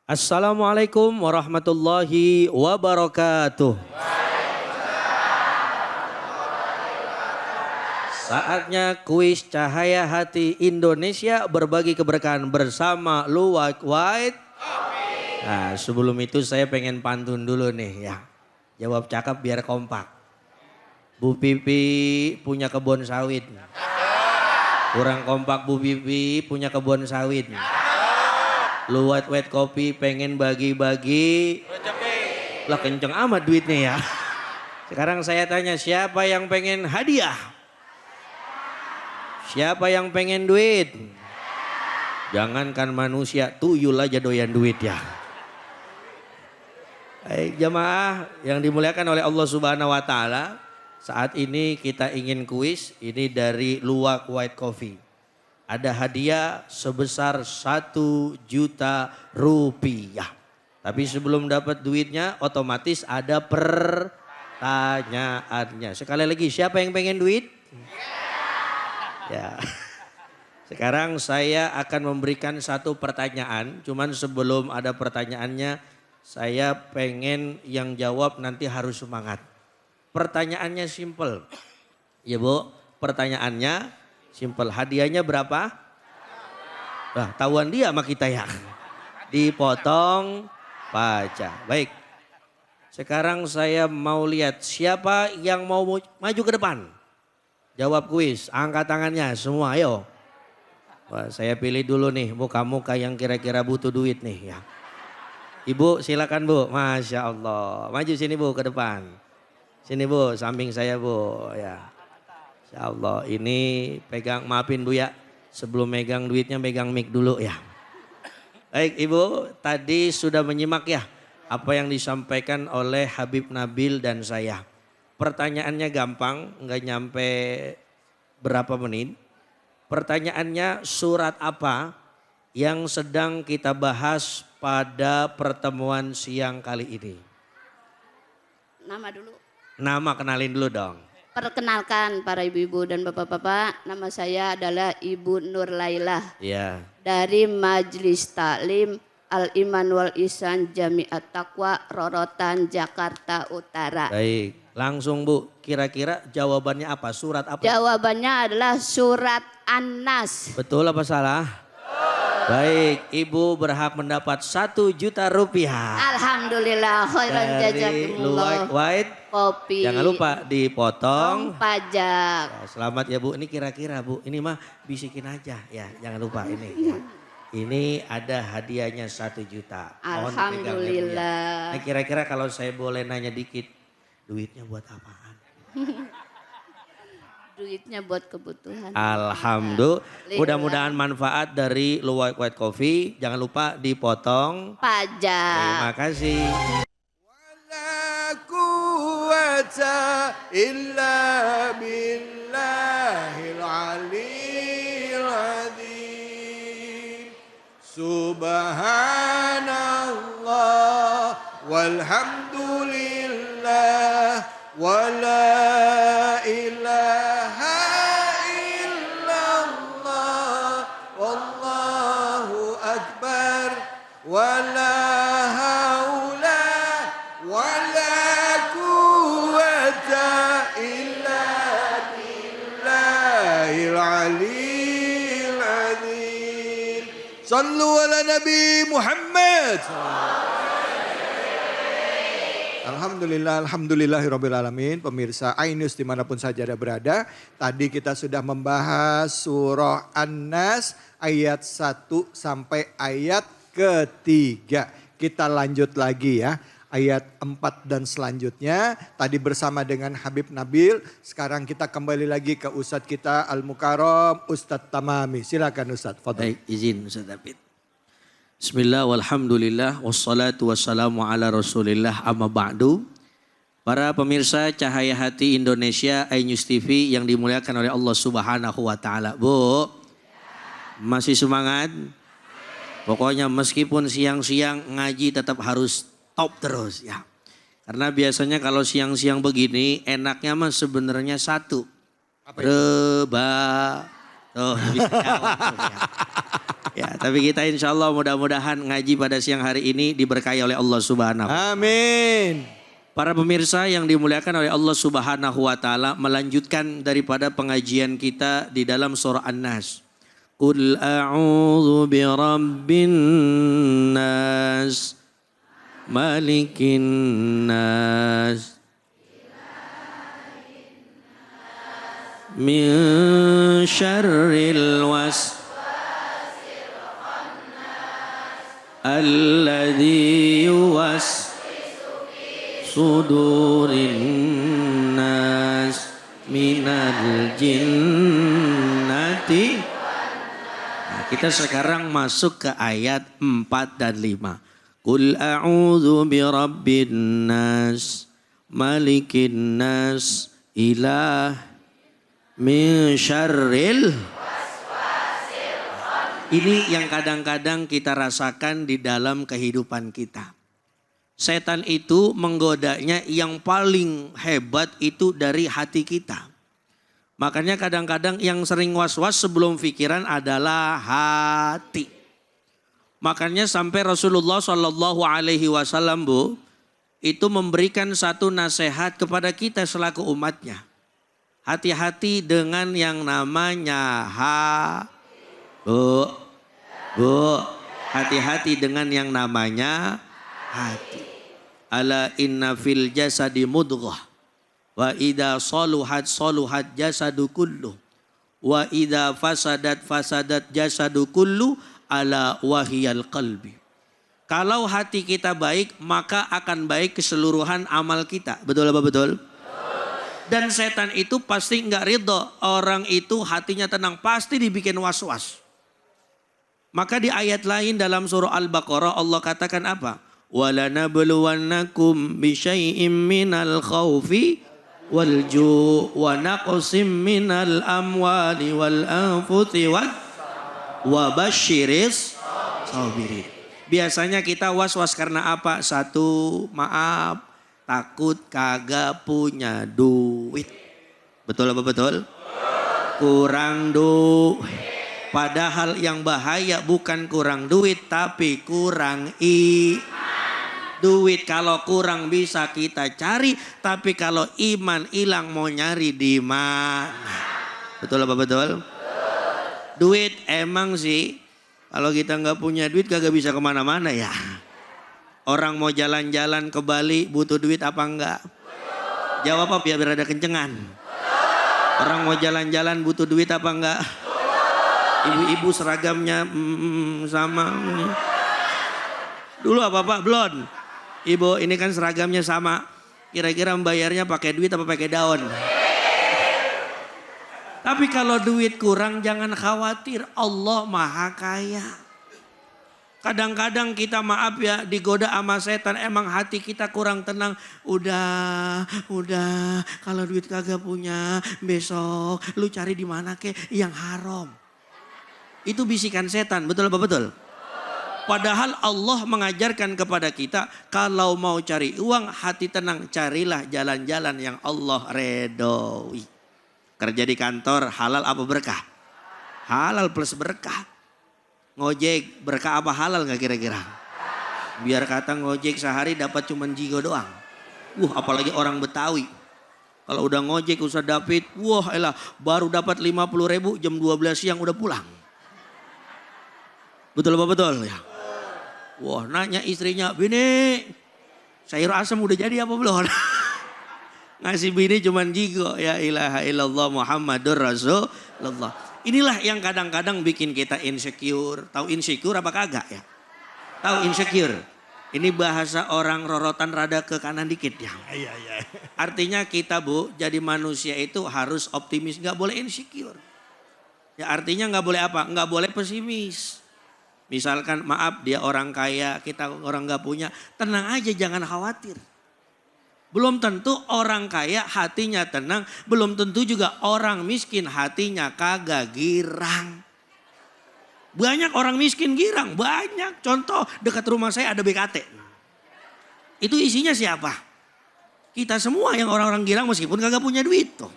Assalamualaikum warahmatullahi wabarakatuh. Saatnya kuis Cahaya Hati Indonesia berbagi keberkahan bersama Luwak White. Nah, sebelum itu saya pengen pantun dulu nih ya. Jawab cakep biar kompak. Bu Pipi punya kebun sawit. Kurang kompak Bu Pipi punya kebun sawit. Lu White Kopi pengen bagi-bagi. Lah kenceng amat duitnya ya. Sekarang saya tanya, siapa yang pengen hadiah? Siapa yang pengen duit? Jangankan manusia, tuyul aja doyan duit ya. Jamaah yang dimuliakan oleh Allah Subhanahu wa taala, saat ini kita ingin kuis ini dari Luwak White Coffee. Ada hadiah sebesar 1 juta rupiah. Tapi sebelum dapat duitnya otomatis ada pertanyaannya. Sekali lagi, siapa yang pengen duit? Ya. Sekarang saya akan memberikan satu pertanyaan. Cuman sebelum ada pertanyaannya, saya pengen yang jawab nanti harus semangat. Pertanyaannya simple. Ya Bu, pertanyaannya simple. Hadiahnya berapa? Nah, tahuan dia sama kita ya. Dipotong pajak. Baik. Sekarang saya mau lihat siapa yang mau maju ke depan. Jawab kuis, angkat tangannya semua ayo. Wah, saya pilih dulu nih muka-muka yang kira-kira butuh duit nih ya. Ibu silakan Bu, Masya Allah. Maju sini Bu ke depan. Sini Bu, samping saya Bu ya. Insya Allah ini pegang, maafin Bu ya. Sebelum megang duitnya megang mic dulu ya. Baik Ibu, tadi sudah menyimak ya apa yang disampaikan oleh Habib Nabil dan saya. Pertanyaannya gampang, nggak nyampe berapa menit. Pertanyaannya, surat apa yang sedang kita bahas pada pertemuan siang kali ini? Nama dulu. Nama kenalin dulu dong. Perkenalkan para ibu-ibu dan bapak-bapak, nama saya adalah Ibu Nur Lailah. Iya. Dari Majelis Taklim Al-Iman wal Ihsan Jamiat Taqwa Rorotan Jakarta Utara. Baik, langsung Bu, kira-kira jawabannya apa? Surat apa? Jawabannya adalah surat An-Nas. Betul apa salah? Baik, Ibu berhak mendapat 1 juta rupiah. Alhamdulillah khairan Dari jazakumullah. Luwak White Kopi. Jangan lupa dipotong pajak. Ya, selamat ya Bu, ini kira-kira Bu, ini mah bisikin aja ya, jangan lupa ini ya. Ini ada hadiahnya 1 juta. Mohon dipegang ya, Bu, ya. Nah, kira-kira kalau saya boleh nanya dikit, duitnya buat apaan? Duitnya buat kebutuhan. Alhamdulillah. Mudah-mudahan manfaat dari Luwak White Coffee. Jangan lupa dipotong pajak. Terima kasih. Wala quwwata illa billahil aliyyil azim. Subhanallah walhamdulillah wala ilaha illallah wallahu akbar wala haula wala quwwata illa billahil aliyyil azim. Sallu ala Nabi Muhammad. Alhamdulillahirrabbilalamin. Pemirsa Ainus dimanapun saja Anda berada. Tadi kita sudah membahas surah An-Nas ayat 1 sampai ayat ketiga. Kita lanjut lagi ya. Ayat 4 dan selanjutnya. Tadi bersama dengan Habib Nabil. Sekarang kita kembali lagi ke Ustadz kita Al-Mukarram Ustadz Tamami. Silakan Ustadz. Fadhil. Baik, izin Ustadz David. Bismillah walhamdulillah wassalatu wassalamu ala rasulillah amma ba'du. Para pemirsa Cahaya Hati Indonesia iNews TV yang dimuliakan oleh Allah Subhanahu wa taala. Bu, masih semangat? Pokoknya meskipun siang-siang ngaji tetap harus top terus ya. Karena biasanya kalau siang-siang begini enaknya mah sebenarnya satu. Reba. Oh, bisa jawab terus ya. Ya, tapi kita insya Allah mudah-mudahan ngaji pada siang hari ini diberkahi oleh Allah Subhanahu. Amin. Para pemirsa yang dimuliakan oleh Allah Subhanahu wa taala, melanjutkan daripada pengajian kita di dalam surah An-Nas. Qul a'udzu birabbin nas, malikin nas, min syarril alladzi sudurin nas minal jinnati. Nah, kita sekarang masuk ke ayat 4 dan 5. Qul a'udzu birabbin nas, malikin nas, ilah min syarril. Ini yang kadang-kadang kita rasakan di dalam kehidupan kita. Setan itu menggodanya yang paling hebat itu dari hati kita. Makanya kadang-kadang yang sering was-was sebelum pikiran adalah hati. Makanya sampai Rasulullah SAW itu memberikan satu nasihat kepada kita selaku umatnya. Hati-hati dengan yang namanya hati-hati dengan yang namanya hati. Ala inna fil jasadi mudghah wa idza saluhat jasadu kullu wa idza fasadat jasadu kullu ala wahiyal qalbi. Kalau hati kita baik maka akan baik keseluruhan amal kita. Betul apa betul? Dan setan itu pasti enggak ridho orang itu hatinya tenang, pasti dibikin was-was. Maka di ayat lain dalam surah Al-Baqarah Allah katakan apa? وَلَنَبْلُوَنَّكُمْ بِشَيْءٍ مِّنَ الْخَوْفِ وَالْجُوعِ وَنَقْصٍ مِّنَ الْأَمْوَالِ وَالْأَنفُسِ وَبَشِّرِ الصَّابِرِينَ. Biasanya kita was-was karena apa? Satu, maaf, takut kagak punya duit. Betul apa betul? Kurang duit. Padahal yang bahaya bukan kurang duit tapi kurang duit. Kalau kurang bisa kita cari, tapi kalau iman hilang mau nyari di mana? Betul apa betul? Duit emang sih kalau kita nggak punya duit kagak bisa kemana-mana ya. Orang mau jalan-jalan ke Bali butuh duit apa enggak? Jawab apa biar ada kencengan. Orang mau jalan-jalan butuh duit apa enggak? Ibu-ibu seragamnya sama. Dulu apa Pak? Blon. Ibu ini kan seragamnya sama. Kira-kira membayarnya pakai duit apa pakai daun? Tapi kalau duit kurang jangan khawatir. Allah maha kaya. Kadang-kadang kita maaf ya digoda sama setan. Emang hati kita kurang tenang. Udah. Kalau duit kagak punya besok lu cari di mana ke yang haram. Itu bisikan setan, betul apa betul? Padahal Allah mengajarkan kepada kita kalau mau cari uang hati tenang, carilah jalan-jalan yang Allah redoi. Kerja di kantor halal apa berkah? Halal plus berkah. Ngojek berkah apa halal gak kira-kira? Biar kata ngojek sehari dapat cuman jigo doang. Apalagi orang Betawi. Kalau udah ngojek Ustaz David, elah baru dapat 50.000 jam 12 siang udah pulang. Betul apa betul ya? Nanya istrinya, bini sayur asam udah jadi apa belum? Ngasih bini cuman jigo, ya ilaha illallah Muhammadur Rasulullah. Inilah yang kadang-kadang bikin kita insecure. Tahu insecure apa kagak ya? Tahu insecure? Ini bahasa orang rorotan rada ke kanan dikit ya. Iya. Artinya kita jadi manusia itu harus optimis, nggak boleh insecure. Ya artinya nggak boleh apa? Nggak boleh pesimis. Misalkan maaf dia orang kaya, kita orang gak punya. Tenang aja jangan khawatir. Belum tentu orang kaya hatinya tenang. Belum tentu juga orang miskin hatinya kagak girang. Banyak orang miskin girang, banyak. Contoh dekat rumah saya ada BKT. Itu isinya siapa? Kita semua yang orang-orang girang meskipun kagak punya duit tuh.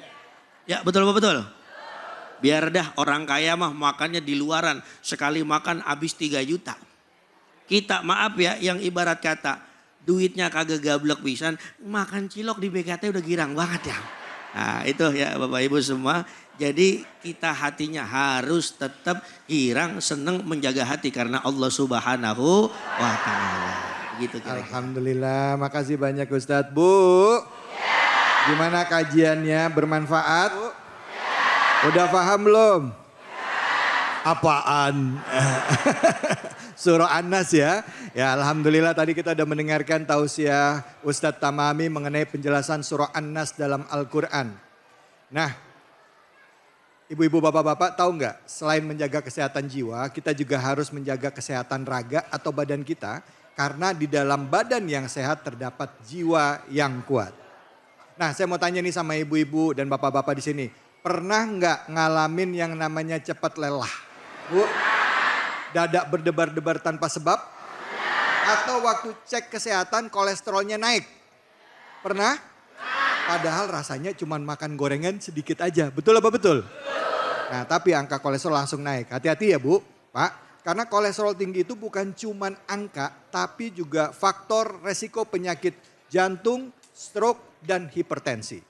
Ya betul apa betul? Biar dah orang kaya mah makannya di luaran. Sekali makan habis 3 juta. Kita maaf ya yang ibarat kata duitnya kagak gablek pisan. Makan cilok di BKT udah girang banget ya. Nah itu ya Bapak Ibu semua. Jadi kita hatinya harus tetap girang, seneng menjaga hati karena Allah Subhanahu wa Ta'ala. Gitu kira-kira. Alhamdulillah, makasih banyak Ustadz. Bu, gimana kajiannya, bermanfaat? Udah paham belum? Apaan? Surah An-Nas ya. Ya Alhamdulillah tadi kita udah mendengarkan tausiah Ustadz Tamami mengenai penjelasan surah An-Nas dalam Al-Quran. Nah, ibu-ibu bapak-bapak tahu nggak? Selain menjaga kesehatan jiwa, kita juga harus menjaga kesehatan raga atau badan kita. Karena di dalam badan yang sehat terdapat jiwa yang kuat. Nah saya mau tanya nih sama ibu-ibu dan bapak-bapak di sini. Pernah nggak ngalamin yang namanya cepat lelah? Bu, dadak berdebar-debar tanpa sebab? Atau waktu cek kesehatan kolesterolnya naik? Pernah? Padahal rasanya cuma makan gorengan sedikit aja. Betul apa betul? Nah tapi angka kolesterol langsung naik. Hati-hati ya Bu, Pak. Karena kolesterol tinggi itu bukan cuma angka, tapi juga faktor resiko penyakit jantung, stroke, dan hipertensi.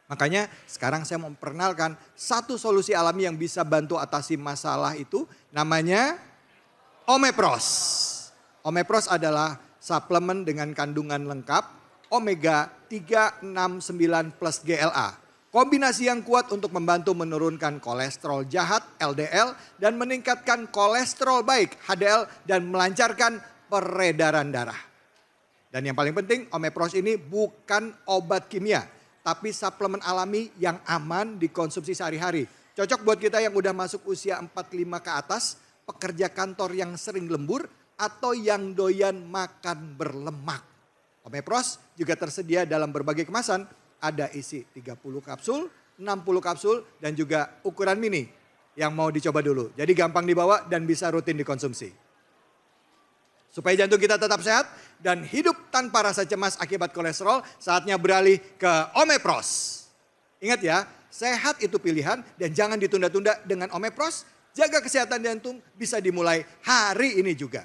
Makanya sekarang saya mau memperkenalkan satu solusi alami yang bisa bantu atasi masalah itu, namanya Omepros. Omepros adalah suplemen dengan kandungan lengkap omega 369 plus GLA. Kombinasi yang kuat untuk membantu menurunkan kolesterol jahat LDL dan meningkatkan kolesterol baik HDL dan melancarkan peredaran darah. Dan yang paling penting Omepros ini bukan obat kimia tapi suplemen alami yang aman dikonsumsi sehari-hari. Cocok buat kita yang udah masuk usia 45 ke atas, pekerja kantor yang sering lembur atau yang doyan makan berlemak. Omepros juga tersedia dalam berbagai kemasan. Ada isi 30 kapsul, 60 kapsul, dan juga ukuran mini yang mau dicoba dulu. Jadi gampang dibawa dan bisa rutin dikonsumsi. Supaya jantung kita tetap sehat dan hidup tanpa rasa cemas akibat kolesterol, saatnya beralih ke Omepros. Ingat ya, sehat itu pilihan dan jangan ditunda-tunda dengan Omepros. Jaga kesehatan jantung bisa dimulai hari ini juga.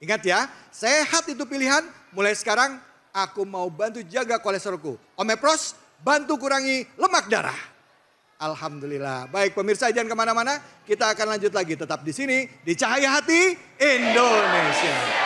Ingat ya, sehat itu pilihan, mulai sekarang aku mau bantu jaga kolesterolku. Omepros, bantu kurangi lemak darah. Alhamdulillah. Baik pemirsa jangan kemana-mana. Kita akan lanjut lagi tetap di sini. Di Cahaya Hati Indonesia.